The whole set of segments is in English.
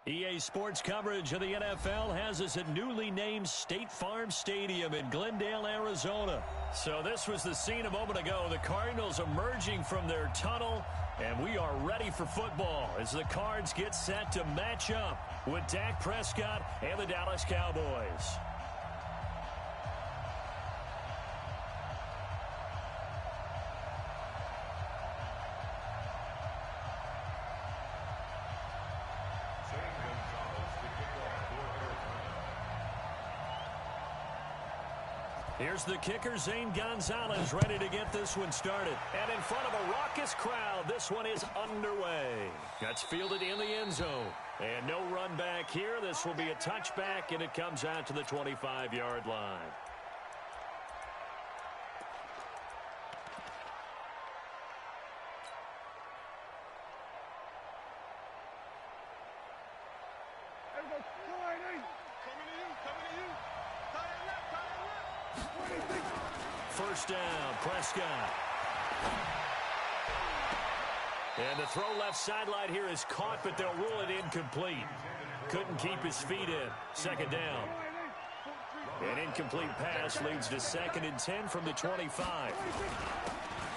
EA Sports coverage of the NFL has us at newly named State Farm Stadium in Glendale, Arizona. So this was the scene a moment ago. The Cardinals emerging from their tunnel, and we are ready for football as the Cards get set to match up with Dak Prescott and the Dallas Cowboys. Here's the kicker, Zane Gonzalez, ready to get this one started. And in front of a raucous crowd, this one is underway. That's fielded in the end zone. And no run back here. This will be a touchback, and it comes out to the 25-yard line. First down, Prescott. And the throw left sideline here is caught, but they'll rule it incomplete. Couldn't keep his feet in. Second down. An incomplete pass leads to 2nd and 10 from the 25.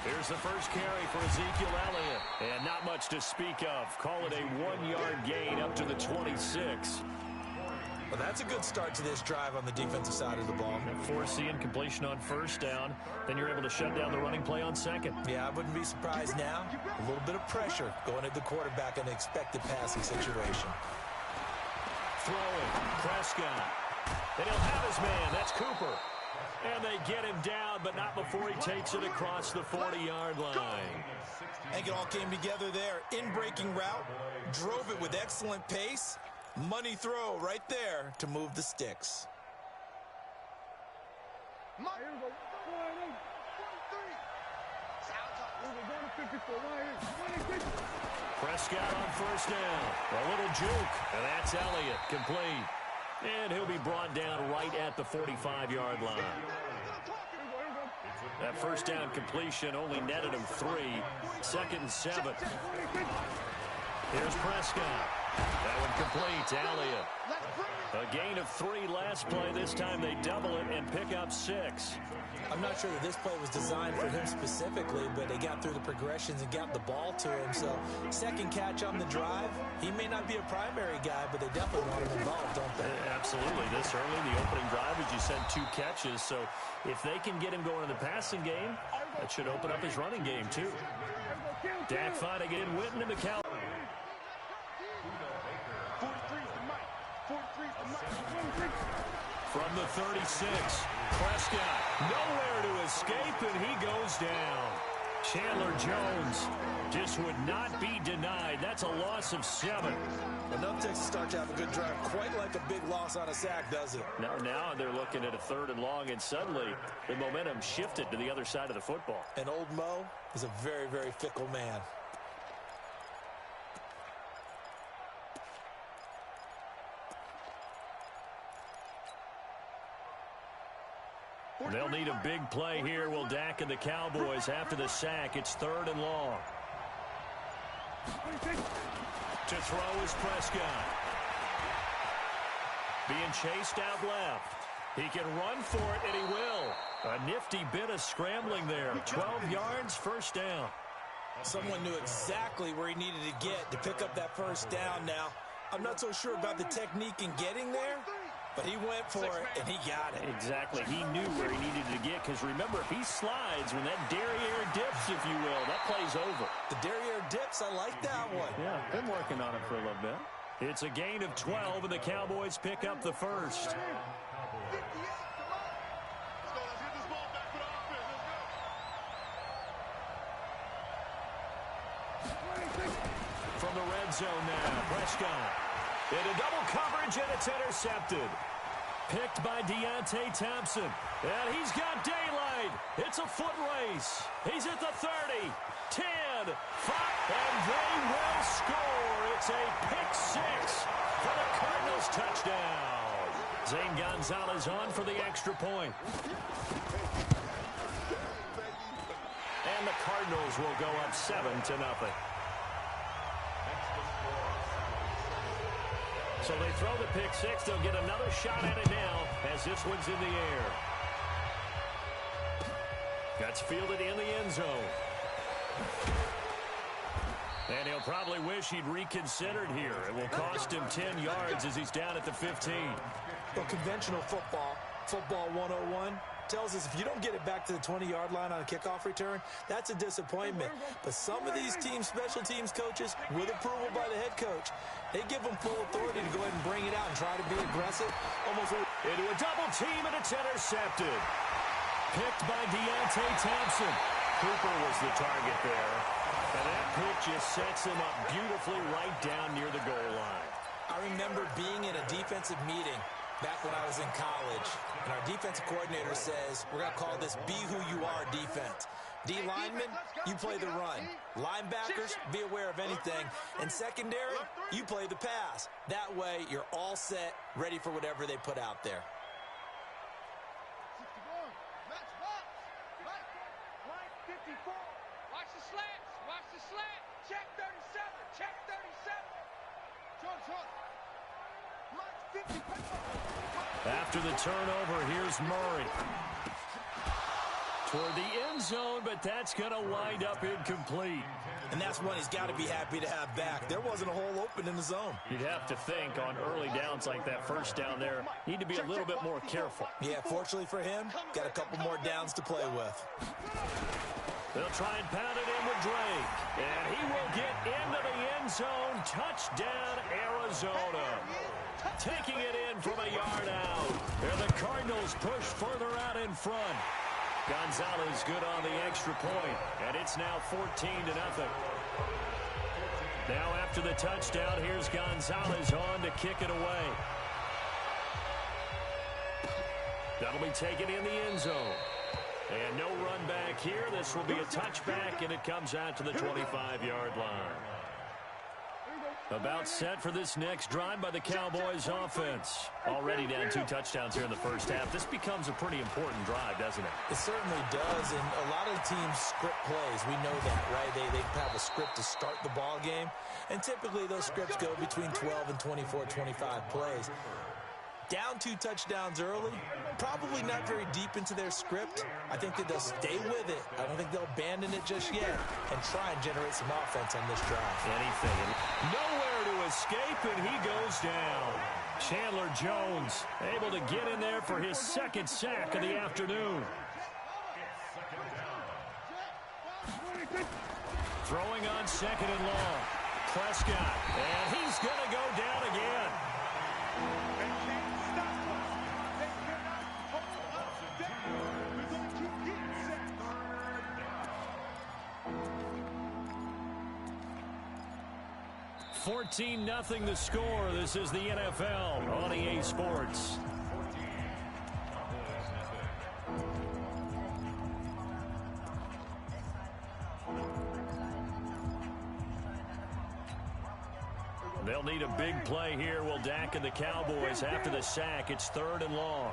Here's the first carry for Ezekiel Elliott. And not much to speak of. Call it a 1-yard gain up to the 26. Well, that's a good start to this drive on the defensive side of the ball. Force the incompletion on first down. Then you're able to shut down the running play on second. Yeah, I wouldn't be surprised now. A little bit of pressure going at the quarterback in an expected passing situation. Throwing, Prescott. And he'll have his man. That's Cooper. And they get him down, but not before he takes it across the 40-yard line. I think it all came together there. In-breaking route. Drove it with excellent pace. Money throw right there to move the sticks. Prescott on first down. A little juke. And that's Elliott, complete. And he'll be brought down right at the 45-yard line. That first down completion only netted him 3. 2nd and 7. Here's Prescott. That one complete to Elliott. A gain of 3 last play. This time they double it and pick up 6. I'm not sure that this play was designed for him specifically, but they got through the progressions and got the ball to him. So, second catch on the drive. He may not be a primary guy, but they definitely want him involved, don't they? Absolutely. This early, the opening drive, as you said, 2 catches. So, if they can get him going in the passing game, that should open up his running game, too. Dak finding it in Witten and the Cowboys. From the 36, Prescott nowhere to escape, and he goes down. Chandler Jones just would not be denied. That's a loss of 7. Enough takes to start to have a good drive. Quite like a big loss on a sack, does it? Now they're looking at a 3rd and long, and suddenly the momentum shifted to the other side of the football. And old Mo is a very, very fickle man. They'll need a big play here. Will Dak and the Cowboys after the sack. It's 3rd and long. To throw is Prescott. Being chased out left. He can run for it, and he will. A nifty bit of scrambling there. 12 yards, first down. Someone knew exactly where he needed to get to pick up that first down now. I'm not so sure about the technique in getting there, but he went for it, and he got it. Exactly. He knew where he needed to get, because remember, if he slides, when that derriere dips, if you will, that play's over. The derriere dips, I like that one. Yeah, been working on it for a little bit. It's a gain of 12, and the Cowboys pick up the first. From the red zone now, Prescott. Into double coverage, and it's intercepted. Picked by Deontay Thompson. And he's got daylight. It's a foot race. He's at the 30, 10, 5, and they will score. It's a pick 6 for the Cardinals touchdown. Zane Gonzalez on for the extra point. And the Cardinals will go up 7-0. So they throw the pick six. They'll get another shot at it now as this one's in the air. That's fielded in the end zone. And he'll probably wish he'd reconsidered here. It will cost him 10 yards as he's down at the 15. Well, conventional football 101, tells us if you don't get it back to the 20-yard line on a kickoff return, that's a disappointment. But some of these teams, special teams coaches, with approval by the head coach, they give them full authority to go ahead and bring it out and try to be aggressive. Almost into a double team, and it's intercepted. Picked by Deontay Thompson. Cooper was the target there. And that pick just sets him up beautifully right down near the goal line. I remember being in a defensive meeting back when I was in college, and our defensive coordinator says, we're going to call this be who you are defense. D linemen, you play the run. Linebackers, be aware of anything. And secondary, you play the pass. That way, you're all set, ready for whatever they put out there. Watch the slants. Watch the slant. Check 37. Check 37. After the turnover, here's Murray. Toward the end zone, but that's going to wind up incomplete. And that's one he's got to be happy to have back. There wasn't a hole open in the zone. You'd have to think on early downs like that, first down there, need to be a little bit more careful. Yeah, fortunately for him, got a couple more downs to play with. They'll try and pound it in with Drake. And he will get into the end zone. Touchdown, Arizona. Taking it in from a yard out. And the Cardinals push further out in front. Gonzalez good on the extra point. And it's now 14-0. Now after the touchdown, here's Gonzalez on to kick it away. That'll be taken in the end zone. And no run back here. This will be a touchback, and it comes out to the 25-yard line. About set for this next drive by the Cowboys offense. Already down 2 touchdowns here in the first half. This becomes a pretty important drive, doesn't it? It certainly does, and a lot of teams script plays. We know that, right? They have a script to start the ball game, and typically those scripts go between 12 and 24, 25 plays. Down 2 touchdowns early, probably not very deep into their script. I think that they'll stay with it. I don't think they'll abandon it just yet and try and generate some offense on this drive. Anything. Nowhere to escape, and he goes down. Chandler Jones able to get in there for his second sack of the afternoon. Throwing on second and long. Prescott, and he's going to go down again. 14-0 the score. This is the NFL on EA Sports. They'll need a big play here. Will Dak and the Cowboys after the sack. It's 3rd and long.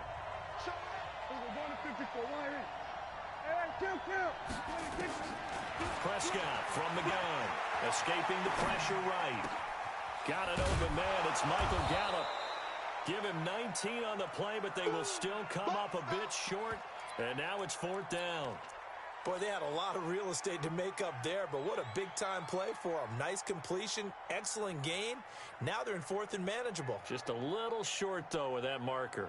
Prescott from the gun. Escaping the pressure right. Got it open, man. It's Michael Gallup. Give him 19 on the play, but they will still come up a bit short. And now it's 4th down. Boy, they had a lot of real estate to make up there, but what a big-time play for them. Nice completion, excellent gain. Now they're in 4th and manageable. Just a little short, though, with that marker.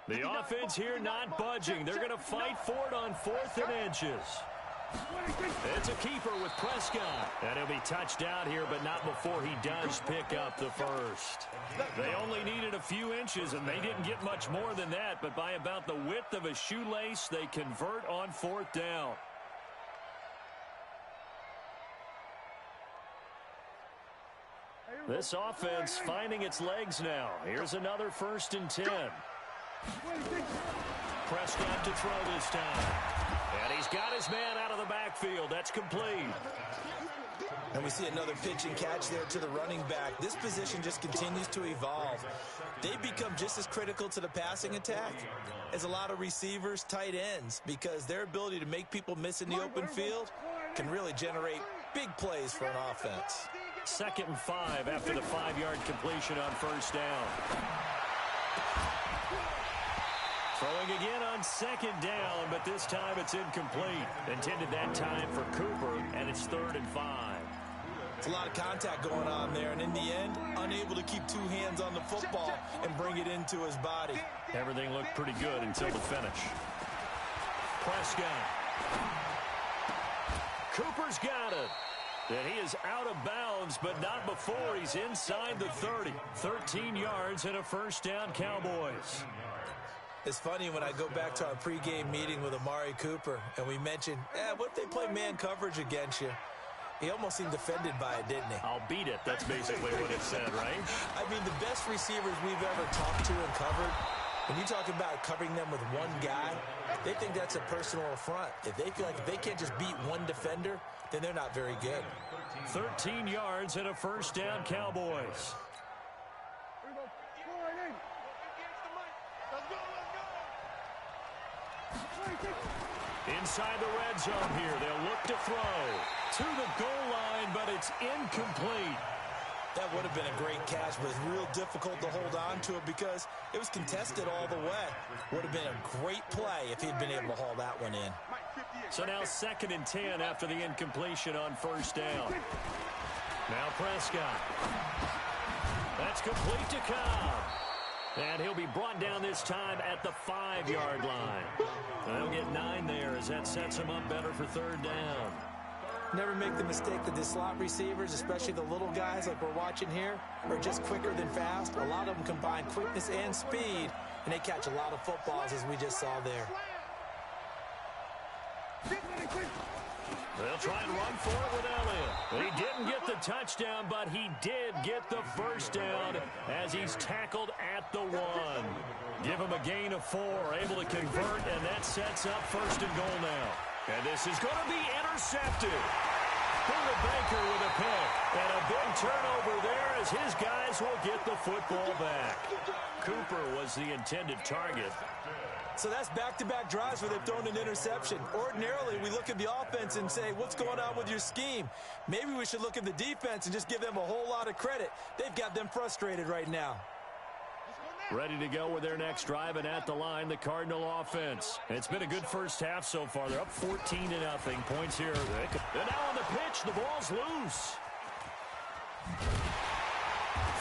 The offense here not budging. They're going to fight for it on 4th and inches. It's a keeper with Prescott. And he'll be touched out here, but not before he does pick up the first. They only needed a few inches, and they didn't get much more than that. But by about the width of a shoelace, they convert on 4th down. This offense finding its legs now. Here's another 1st and 10. Prescott to throw this time. And he's got his man out of the backfield. That's complete. And we see another pitch and catch there to the running back. This position just continues to evolve. They become just as critical to the passing attack as a lot of receivers, tight ends, because their ability to make people miss in the open field can really generate big plays for an offense. 2nd and 5 after the 5-yard completion on first down. Throwing again on 2nd down, but this time it's incomplete. Intended that time for Cooper, and it's 3rd and 5. It's a lot of contact going on there, and in the end, unable to keep 2 hands on the football and bring it into his body. Everything looked pretty good until the finish. Prescott. Cooper's got it. And he is out of bounds, but not before he's inside the 30. 13 yards and a first down, Cowboys. It's funny when I go back to our pregame meeting with Amari Cooper, and we mentioned, what if they play man coverage against you? He almost seemed offended by it, didn't he? I'll beat it. That's basically what it said, right? I mean, the best receivers we've ever talked to and covered, when you talk about covering them with one guy, they think that's a personal affront. If they feel like if they can't just beat one defender, then they're not very good. 13 yards and a first down, Cowboys. Inside the red zone here. They'll look to throw to the goal line, but it's incomplete. That would have been a great catch, but it's real difficult to hold on to it because it was contested all the way. Would have been a great play if he'd been able to haul that one in. So now 2nd and 10 after the incompletion on first down. Now Prescott. That's complete to Cobb. And he'll be brought down this time at the 5-yard line. They'll get 9 there as that sets him up better for 3rd down. Never make the mistake that the slot receivers, especially the little guys like we're watching here, are just quicker than fast. A lot of them combine quickness and speed, and they catch a lot of footballs as we just saw there. They'll try and run for it with Elliott. He didn't get the touchdown, but he did get the first down as he's tackled at the 1. Give him a gain of 4, able to convert, and that sets up 1st and goal now. And this is going to be intercepted. Buda Baker with a pick. And a big turnover there as his guys will get the football back. Cooper was the intended target. So that's back-to-back drives where they've thrown an interception. Ordinarily, we look at the offense and say, what's going on with your scheme? Maybe we should look at the defense and just give them a whole lot of credit. They've got them frustrated right now. Ready to go with their next drive, and at the line, the Cardinal offense. It's been a good first half so far. They're up 14-0. Points here. And now on the pitch, the ball's loose.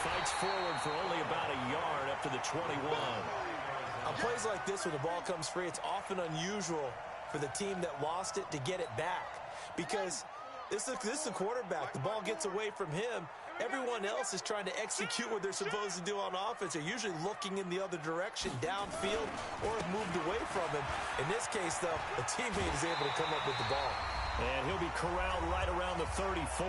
Fights forward for only about a yard up to the 21. On plays like this where the ball comes free, it's often unusual for the team that lost it to get it back. Because this is a quarterback. The ball gets away from him. Everyone else is trying to execute what they're supposed to do on offense. They're usually looking in the other direction, downfield, or have moved away from him. In this case, though, a teammate is able to come up with the ball. And he'll be corralled right around the 34.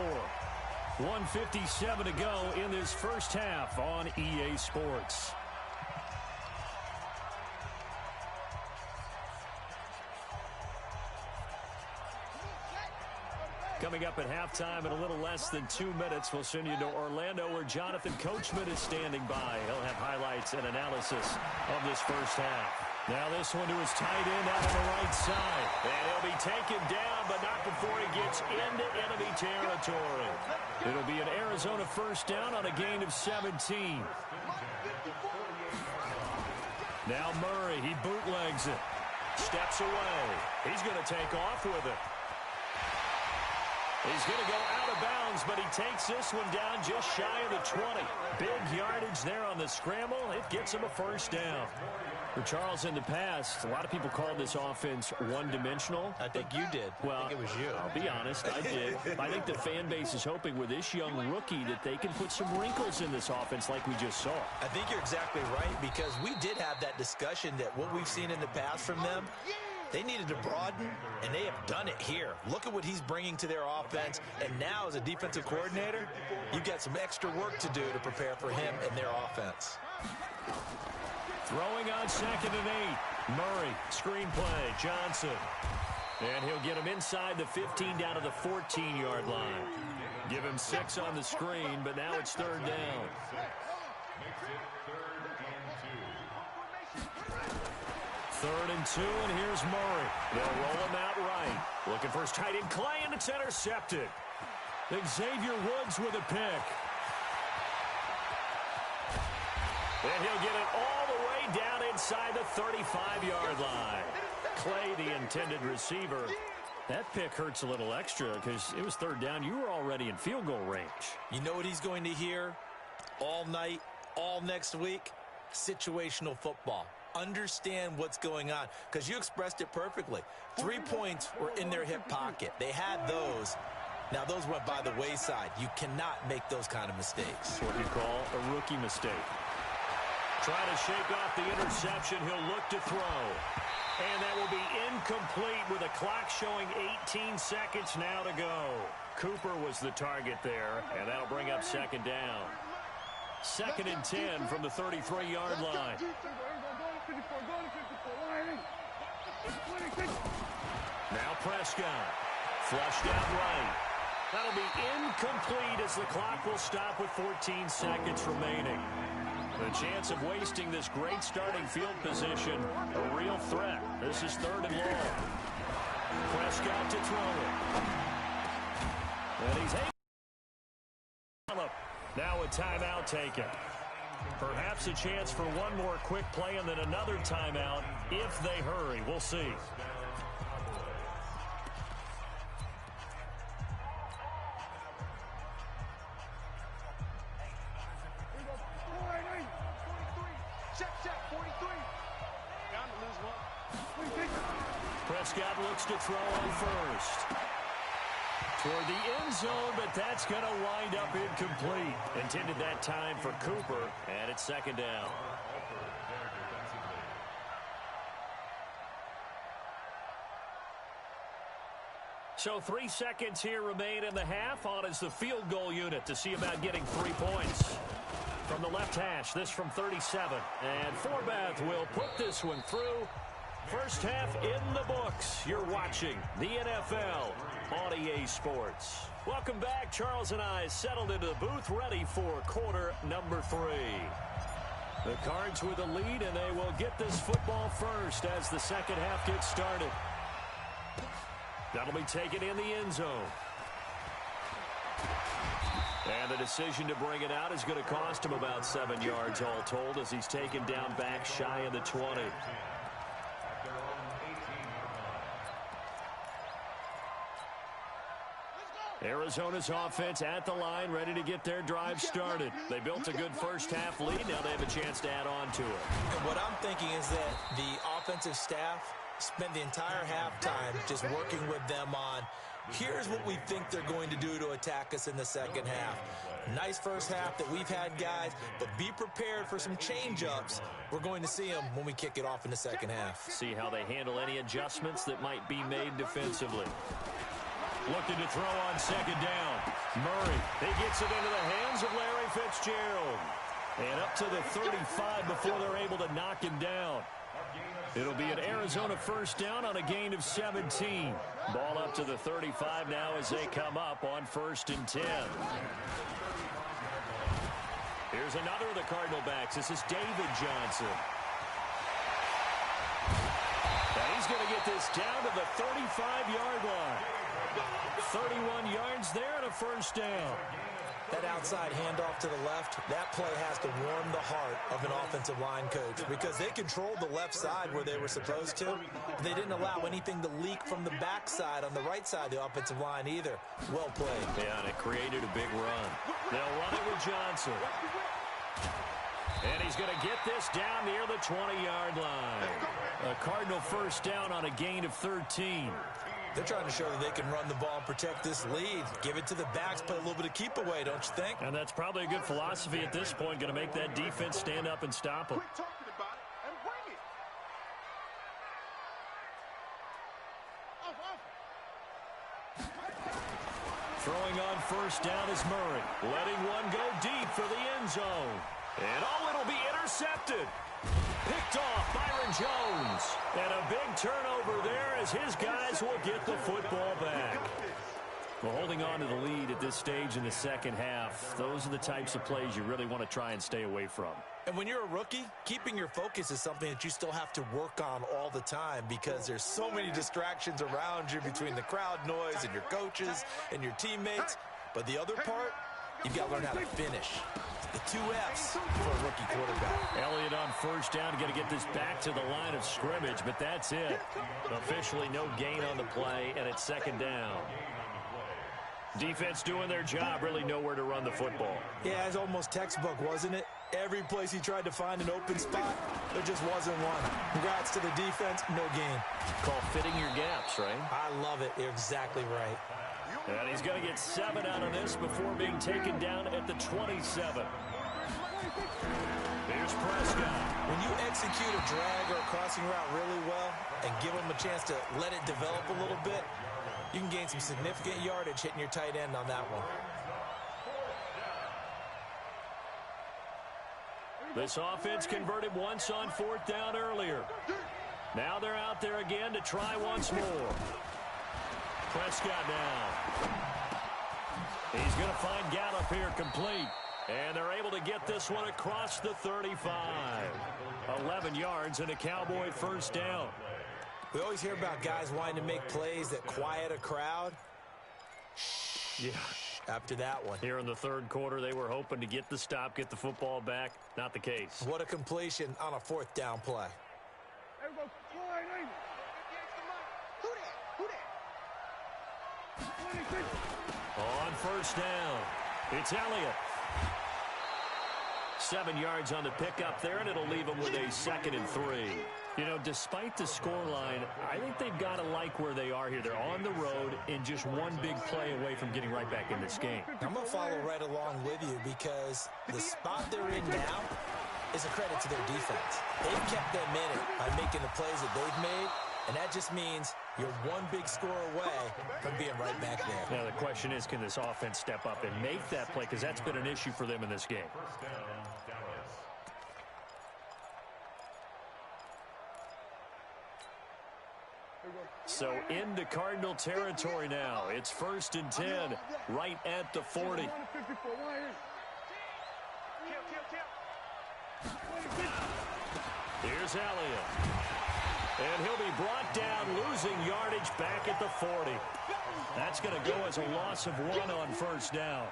1:57 to go in this first half on EA Sports. Coming up at halftime in a little less than 2 minutes, we'll send you to Orlando where Jonathan Coachman is standing by. He'll have highlights and analysis of this first half. Now this one to his tight end out on the right side. And he'll be taken down, but not before he gets into enemy territory. It'll be an Arizona first down on a gain of 17. Now Murray, he bootlegs it. Steps away. He's going to take off with it. He's going to go out of bounds, but he takes this one down just shy of the 20. Big yardage there on the scramble. It gets him a first down. For Charles, in the past, a lot of people called this offense one-dimensional. I think you did. Well, I think it was you. I'll be honest, I did. I think the fan base is hoping with this young rookie that they can put some wrinkles in this offense like we just saw. I think you're exactly right, because we did have that discussion that what we've seen in the past from them, they needed to broaden, and they have done it here. Look at what he's bringing to their offense, and now as a defensive coordinator, you've got some extra work to do to prepare for him and their offense. Throwing on 2nd and 8. Murray, screenplay, Johnson. And he'll get him inside the 15 down to the 14-yard line. Give him 6 on the screen, but now it's 3rd down. 3rd and 2, and here's Murray. They'll roll him out right. Looking for his tight end, Clay, and it's intercepted. Xavier Woods with a pick. And he'll get it all the way down inside the 35-yard line. Clay, the intended receiver. That pick hurts a little extra because it was 3rd down. You were already in field goal range. You know what he's going to hear all night, all next week? Situational football. Understand what's going on, because you expressed it perfectly. 3 points were in their hip pocket. They had those. Now, those went by the wayside. You cannot make those kind of mistakes. What you call a rookie mistake. Trying to shake off the interception. He'll look to throw. And that will be incomplete with a clock showing 18 seconds now to go. Cooper was the target there, and that'll bring up 2nd down. 2nd and 10 from the 33-yard line. Now Prescott. Flushed out right. That'll be incomplete as the clock will stop with 14 seconds remaining. The chance of wasting this great starting field position, a real threat. This is 3rd and long. Prescott to throw it. And he's able. Now a timeout taken. Perhaps a chance for one more quick play and then another timeout if they hurry. We'll see. Prescott looks to throw on first. Toward the end zone, but that's going to wind up incomplete. Intended that time for Cooper, and it's 2nd down. So 3 seconds here remain in the half. On is the field goal unit to see about getting 3 points. From the left hash, this from 37. And Forbath will put this one through. First half in the books. You're watching the NFL on EA Sports. Welcome back. Charles and I settled into the booth, ready for quarter number 3. The Cards with a lead, and they will get this football first as the second half gets started. That'll be taken in the end zone. And the decision to bring it out is going to cost him about 7 yards all told as he's taken down back shy of the 20. Arizona's offense at the line, ready to get their drive started. They built a good first half lead. Now they have a chance to add on to it. And what I'm thinking is that the offensive staff spent the entire halftime just working with them on, here's what we think they're going to do to attack us in the second half. Nice first half that we've had, guys, but be prepared for some change-ups. We're going to see them when we kick it off in the second half. See how they handle any adjustments that might be made defensively. Looking to throw on second down. Murray, he gets it into the hands of Larry Fitzgerald. And up to the 35 before they're able to knock him down. It'll be an Arizona first down on a gain of 17. Ball up to the 35 now as they come up on 1st and 10. Here's another of the Cardinal backs. This is David Johnson. And he's going to get this down to the 35-yard line. 31 yards there and a first down. That outside handoff to the left, that play has to warm the heart of an offensive line coach because they controlled the left side where they were supposed to. They didn't allow anything to leak from the backside on the right side of the offensive line either. Well played. Yeah, and it created a big run. They'll run it with Johnson. And he's going to get this down near the 20-yard line. A Cardinal first down on a gain of 13. They're trying to show that they can run the ball and protect this lead. Give it to the backs, play a little bit of keep away, don't you think? And that's probably a good philosophy at this point, going to make that defense stand up and stop them. Quit talking about it and bring it. Throwing on first down is Murray. Letting one go deep for the end zone. And it'll be intercepted. Picked off Byron Jones. And a big turnover there as his guys will get the football back. Well, holding on to the lead at this stage in the second half, those are the types of plays you really want to try and stay away from. And when you're a rookie, keeping your focus is something that you still have to work on all the time because there's so many distractions around you between the crowd noise and your coaches and your teammates. But the other part, you've got to learn how to finish. The 2 F's for a rookie quarterback. Elliott on first down, got to get this back to the line of scrimmage, but that's it. Officially no gain on the play, and it's second down. Defense doing their job, really nowhere to run the football. Yeah, it's almost textbook, wasn't it? Every place he tried to find an open spot, there just wasn't one. Congrats to the defense, no gain. Call fitting your gaps, right? I love it. You're exactly right. And he's going to get 7 out of this before being taken down at the 27. Here's Prescott. When you execute a drag or a crossing route really well and give them a chance to let it develop a little bit, you can gain some significant yardage hitting your tight end on that one. This offense converted once on 4th down earlier. Now they're out there again to try once more. Prescott now. He's going to find Gallup here complete. And they're able to get this one across the 35. 11 yards and a Cowboy first down. We always hear about guys wanting to make plays that quiet a crowd. Yeah. After that one. Here in the third quarter, they were hoping to get the stop, get the football back. Not the case. What a completion on a 4th down play. On first down, it's Elliott. 7 yards on the pickup there, and it'll leave them with a 2nd and 3. You know, despite the scoreline, I think they've got to like where they are here. They're on the road and just one big play away from getting right back in this game. I'm going to follow right along with you because the spot they're in now is a credit to their defense. They've kept them in it by making the plays that they've made, and that just means you're one big score away from being right back there. Now, the question is, can this offense step up and make that play? Because that's been an issue for them in this game. So into Cardinal territory now. It's 1st and 10, right at the 40. Here's Elliott. And he'll be brought down, losing yardage back at the 40. That's going to go as a loss of 1 on first down.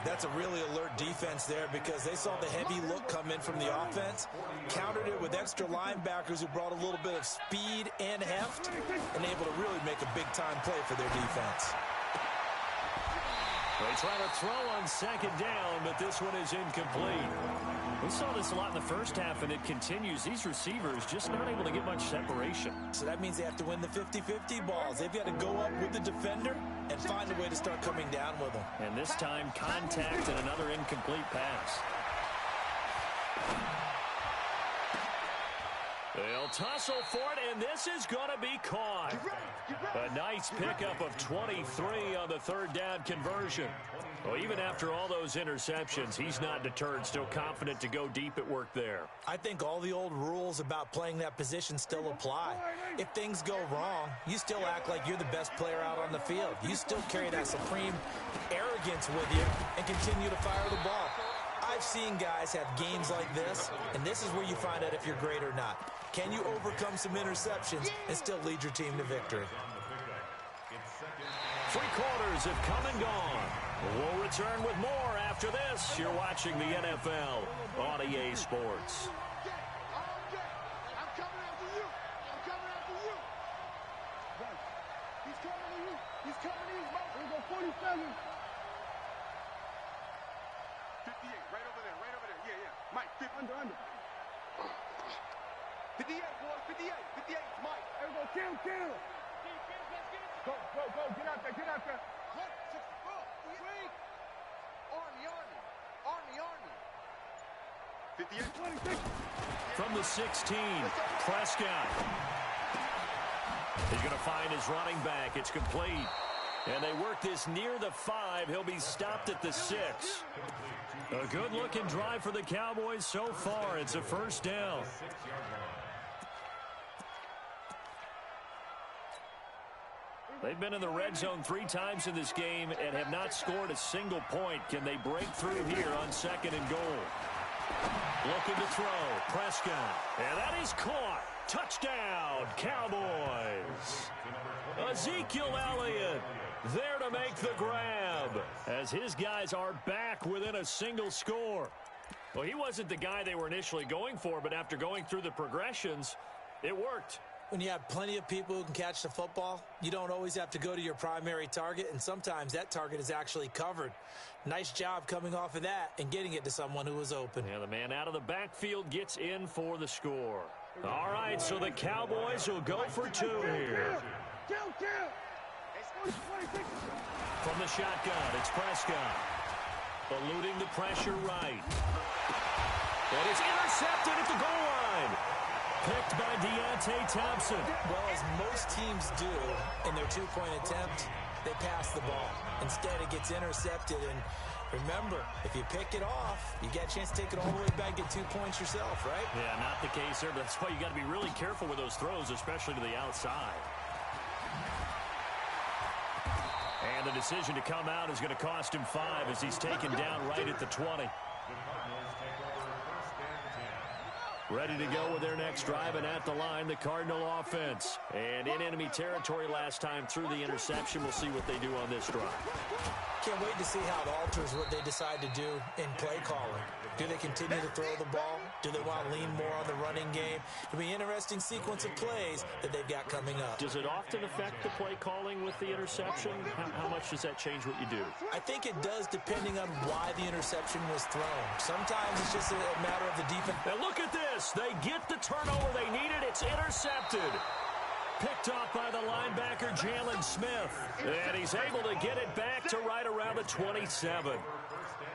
That's a really alert defense there because they saw the heavy look come in from the offense, countered it with extra linebackers who brought a little bit of speed and heft, and able to really make a big-time play for their defense. They try to throw on 2nd down, but this one is incomplete. We saw this a lot in the first half, and it continues. These receivers just not able to get much separation. So that means they have to win the 50-50 balls. They've got to go up with the defender and find a way to start coming down with them. And this time, contact and another incomplete pass. They'll tussle for it, and this is going to be caught. A nice pickup of 23 on the 3rd down conversion. Well, even after all those interceptions, he's not deterred, still confident to go deep at work there. I think all the old rules about playing that position still apply. If things go wrong, you still act like you're the best player out on the field. You still carry that supreme arrogance with you and continue to fire the ball. I've seen guys have games like this, and this is where you find out if you're great or not. Can you overcome some interceptions and still lead your team to victory? 3 quarters have come and gone. We'll return with more after this. You're watching the NFL on EA Sports. I'm coming after you. I'm coming after you. He's coming to you. He's coming to you, bro. We're going 47. 58, right over there, right over there. Yeah, yeah. Mike, 50. Under. 58, boys, 58. 58, Mike. There we go, kill. Go, get out there. What? 64. Wait. Army. 58. From the 16, Prescott. He's going to find his running back. It's complete. And they work this near the 5. He'll be stopped at the 6. A good-looking drive for the Cowboys so far. It's a first down. They've been in the red zone 3 times in this game and have not scored a single point. Can they break through here on 2nd and goal? Looking to throw. Prescott. And that is caught. Touchdown, Cowboys. Ezekiel Elliott there to make the grab as his guys are back within a single score. Well, he wasn't the guy they were initially going for, but after going through the progressions, it worked. When you have plenty of people who can catch the football, you don't always have to go to your primary target, and sometimes that target is actually covered. Nice job coming off of that and getting it to someone who was open. Yeah, the man out of the backfield gets in for the score. All right, so the Cowboys will go for 2 here. From the shotgun, it's Prescott. Eluding the pressure right. And it's intercepted at the goal line. Picked by Deontay Thompson. Well, as most teams do in their 2-point attempt, they pass the ball. Instead, it gets intercepted. And remember, if you pick it off, you get a chance to take it all the way back, get 2 points yourself, right? Yeah, not the case there. But that's why you got to be really careful with those throws, especially to the outside. And the decision to come out is going to cost him 5 as he's taken down right at the 20. Ready to go with their next drive, and at the line, the Cardinal offense. And in enemy territory last time through the interception. We'll see what they do on this drive. Can't wait to see how it alters what they decide to do in play calling. Do they continue to throw the ball? Do they want to lean more on the running game? It'll be an interesting sequence of plays that they've got coming up. Does it often affect the play calling with the interception? How much does that change what you do? I think it does, depending on why the interception was thrown. Sometimes it's just a matter of the defense. And look at this. They get the turnover they needed. It's intercepted. Picked off by the linebacker, Jalen Smith. And he's able to get it back to right around the 27.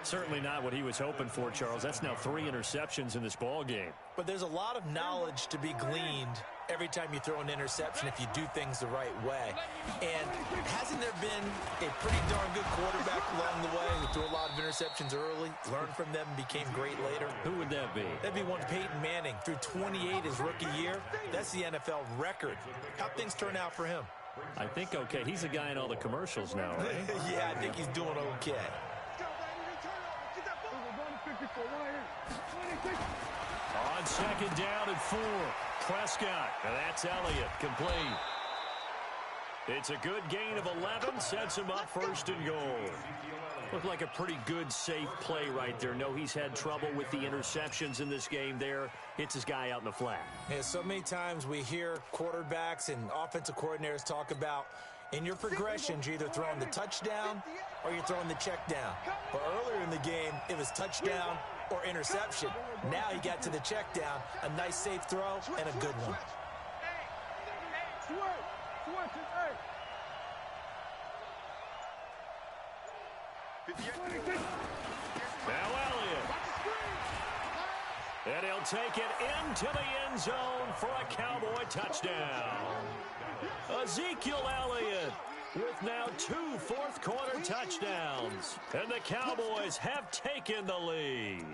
Certainly not what he was hoping for, Charles. That's now 3 interceptions in this ball game. But there's a lot of knowledge to be gleaned every time you throw an interception if you do things the right way. And hasn't there been a pretty darn good quarterback along the way who threw a lot of interceptions early, learned from them, and became great later? Who would that be? That'd be one Peyton Manning. Threw 28 his rookie year. That's the NFL record. How'd things turn out for him? I think okay. He's a guy in all the commercials now, right? Yeah, I think he's doing okay. On 2nd down and 4. Prescott. And that's Elliott. Complete. It's a good gain of 11. Sets him up 1st and goal. Looked like a pretty good, safe play right there. No, he's had trouble with the interceptions in this game there. Hits his guy out in the flat. Yeah, so many times we hear quarterbacks and offensive coordinators talk about in your progressions, you're either throwing the touchdown or you're throwing the check down. But earlier in the game, it was touchdown or interception. Now he got to the check down, a nice safe throw, and a good one. Now Elliott. And he'll take it into the end zone for a Cowboy touchdown. Ezekiel Elliott with now 2 fourth-quarter touchdowns. And the Cowboys have taken the lead.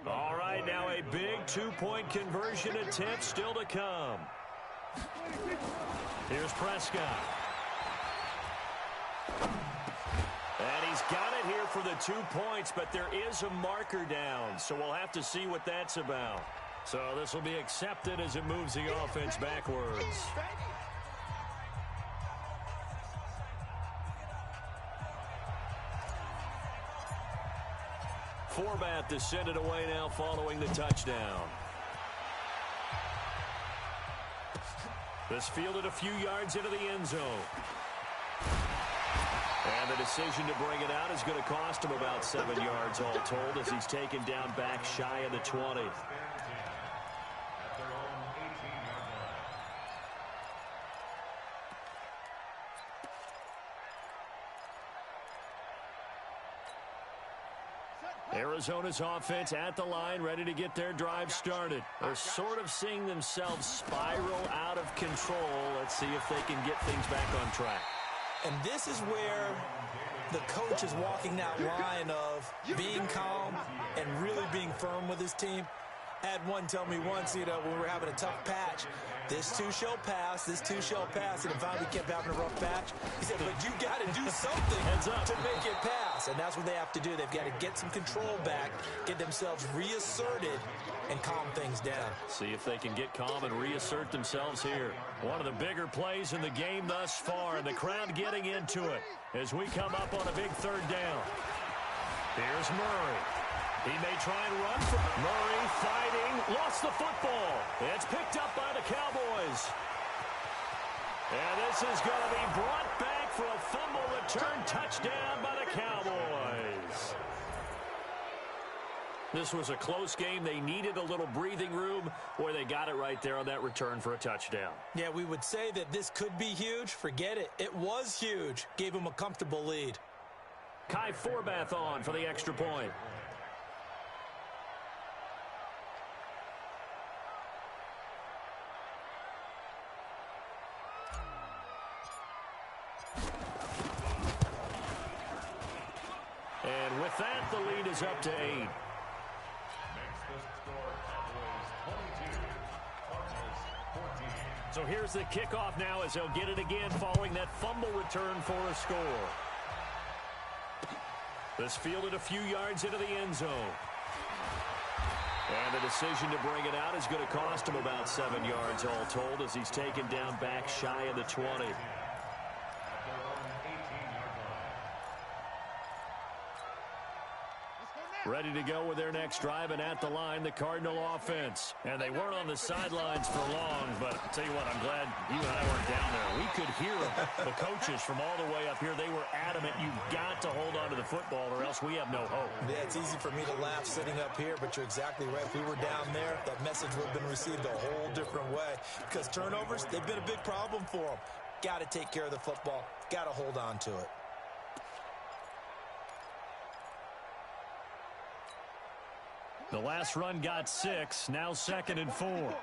All right, now a big 2-point conversion attempt still to come. Here's Prescott. And he's got it here for the 2 points, but there is a marker down, so we'll have to see what that's about. So this will be accepted as it moves the offense backwards. Forbat to send it away now following the touchdown. This fielded a few yards into the end zone. And the decision to bring it out is going to cost him about 7 yards all told as he's taken down back shy of the 20. Arizona's offense at the line, ready to get their drive started. They're sort of seeing themselves spiral out of control. Let's see if they can get things back on track. And this is where the coach is walking that line of being calm and really being firm with his team. I had one tell me once, when we were having a tough patch, this too shall pass, this too shall pass. And if we kept having a rough patch, he said, but you got to do something to make it pass. And that's what they have to do. They've got to get some control back, get themselves reasserted, and calm things down. See if they can get calm and reassert themselves here. One of the bigger plays in the game thus far, and the crowd getting into it as we come up on a big third down. Here's Murray. He may try and run for Murray, fighting, lost the football. It's picked up by the Cowboys. And this is going to be brought back for a fumble return touchdown by the Cowboys. This was a close game. They needed a little breathing room. Boy, they got it right there on that return for a touchdown. Yeah, we would say that this could be huge. Forget it. It was huge. Gave him a comfortable lead. Kai Forbath on for the extra point. And with that, the lead is up to 8. So here's the kickoff now as they'll get it again following that fumble return for a score. This fielded a few yards into the end zone. And the decision to bring it out is going to cost him about 7 yards all told as he's taken down back shy of the 20. Ready to go with their next drive, and at the line, the Cardinal offense. And they weren't on the sidelines for long, but I'll tell you what, I'm glad you and I weren't down there. We could hear the coaches from all the way up here. They were adamant, you've got to hold on to the football or else we have no hope. Yeah, it's easy for me to laugh sitting up here, but you're exactly right. If we were down there, that message would have been received a whole different way. Because turnovers, they've been a big problem for them. Got to take care of the football. Got to hold on to it. The last run got 6, now 2nd and 4.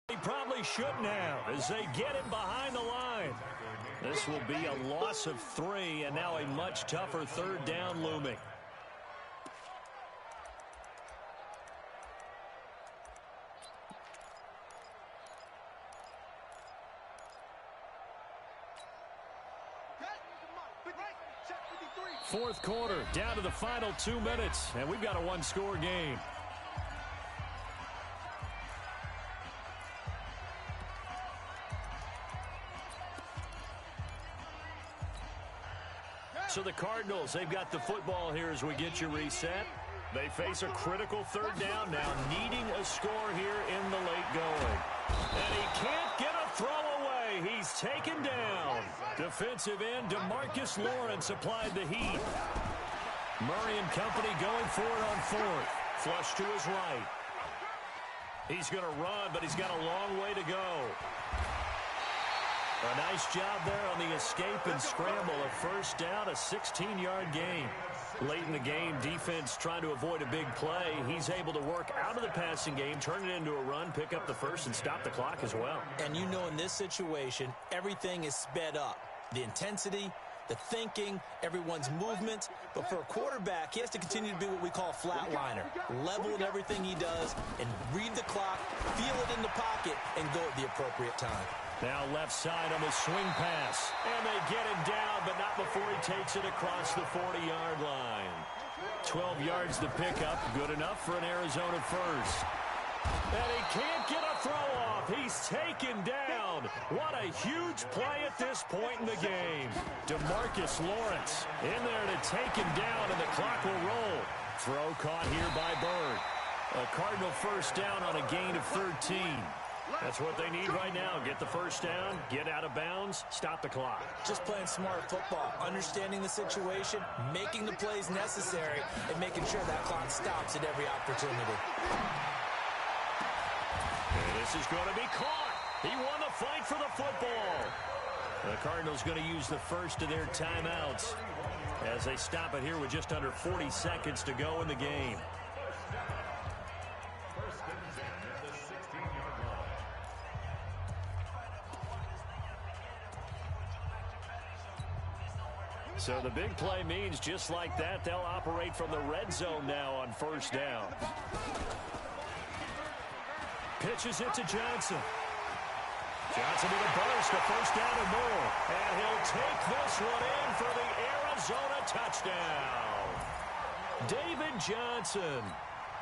He probably should now as they get him behind the line. This will be a loss of 3, and now a much tougher third down looming. Fourth quarter, down to the final 2 minutes, and we've got a one-score game. So the Cardinals, they've got the football here as we get you reset. They face a critical third down now, needing a score here in the late going. And he can't get a throw away. He's taken down. Defensive end DeMarcus Lawrence applied the heat. Murray and company going for it on 4th. Flush to his right. He's going to run, but he's got a long way to go. A nice job there on the escape and scramble. A first down, a 16-yard gain. Late in the game, defense trying to avoid a big play. He's able to work out of the passing game, turn it into a run, pick up the first, and stop the clock as well. And you know in this situation, everything is sped up. The intensity, the thinking, everyone's movement. But for a quarterback, he has to continue to be what we call a flatliner. Level in everything he does and read the clock, feel it in the pocket, and go at the appropriate time. Now left side on the swing pass. And they get him down, but not before he takes it across the 40-yard line. 12 yards to pick up. Good enough for an Arizona first. And he can't get a throw off. He's taken down. What a huge play at this point in the game. DeMarcus Lawrence in there to take him down, and the clock will roll. Throw caught here by Bird. A Cardinal first down on a gain of 13. That's what they need right now. Get the first down, get out of bounds, stop the clock. Just playing smart football, understanding the situation, making the plays necessary, and making sure that clock stops at every opportunity. And this is going to be caught. He won the fight for the football. The Cardinals going to use the first of their timeouts as they stop it here with just under 40 seconds to go in the game. So the big play means just like that, they'll operate from the red zone now on first down. Pitches it to Johnson. Johnson with a burst, a first down and more. And he'll take this one in for the Arizona touchdown. David Johnson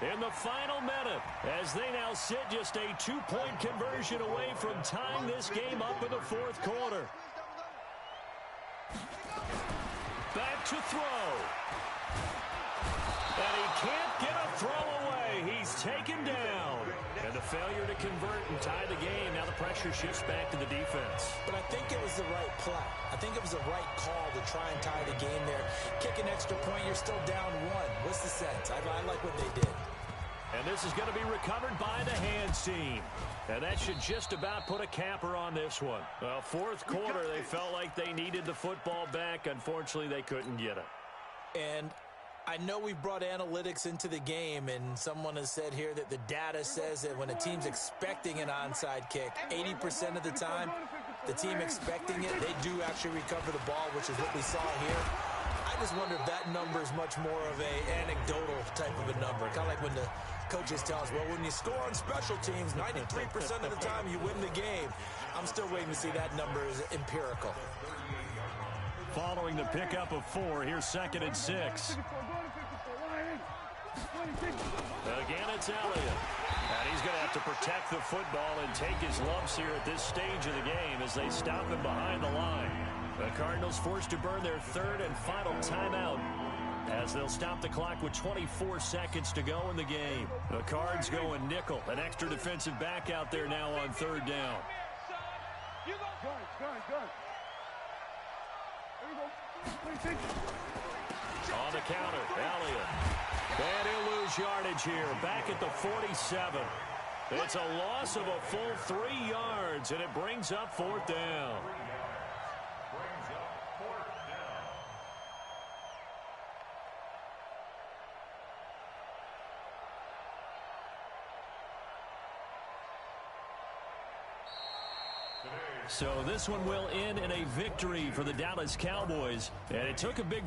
in the final minute as they now sit just a 2-point conversion away from tying this game up in the fourth quarter. Back to throw. And he can't get a throw away. He's taken down. And the failure to convert and tie the game. Now the pressure shifts back to the defense. But I think it was the right play. I think it was the right call to try and tie the game there. Kick an extra point, you're still down one. What's the sense? I like what they did. And this is going to be recovered by the hands team. And that should just about put a capper on this one. Well, fourth quarter, they felt like they needed the football back. Unfortunately, they couldn't get it. And I know we brought analytics into the game, and someone has said here that the data says that when a team's expecting an onside kick, 80% of the time, the team expecting it, they do actually recover the ball, which is what we saw here. I just wonder if that number is much more of a anecdotal type of a number. Kind of like when the coaches tell us, well, when you score on special teams, 93% of the time you win the game. I'm still waiting to see that number is empirical. Following the pickup of 4, here's 2nd and 6. Again, it's Elliott. And he's going to have to protect the football and take his lumps here at this stage of the game as they stop him behind the line. The Cardinals forced to burn their 3rd and final timeout as they'll stop the clock with 24 seconds to go in the game. The Cards going nickel. An extra defensive back out there now on 3rd down. On the counter, Elliott. And he'll lose yardage here. Back at the 47. It's a loss of a full 3 yards, and it brings up 4th down. So this one will end in a victory for the Dallas Cowboys. And it took a big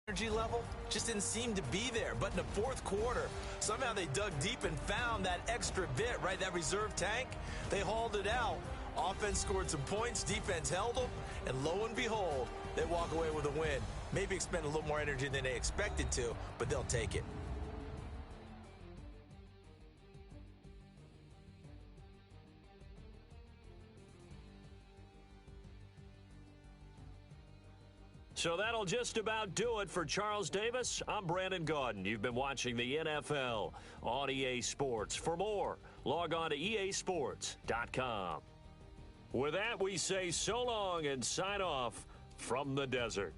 energy level just didn't seem to be there. But in the fourth quarter, somehow they dug deep and found that extra bit, right, that reserve tank. They hauled it out. Offense scored some points, defense held them, and lo and behold, they walk away with a win. Maybe expend a little more energy than they expected to, but they'll take it. So that'll just about do it for Charles Davis. I'm Brandon Gaudin. You've been watching the NFL on EA Sports. For more, log on to easports.com. With that, we say so long and sign off from the desert.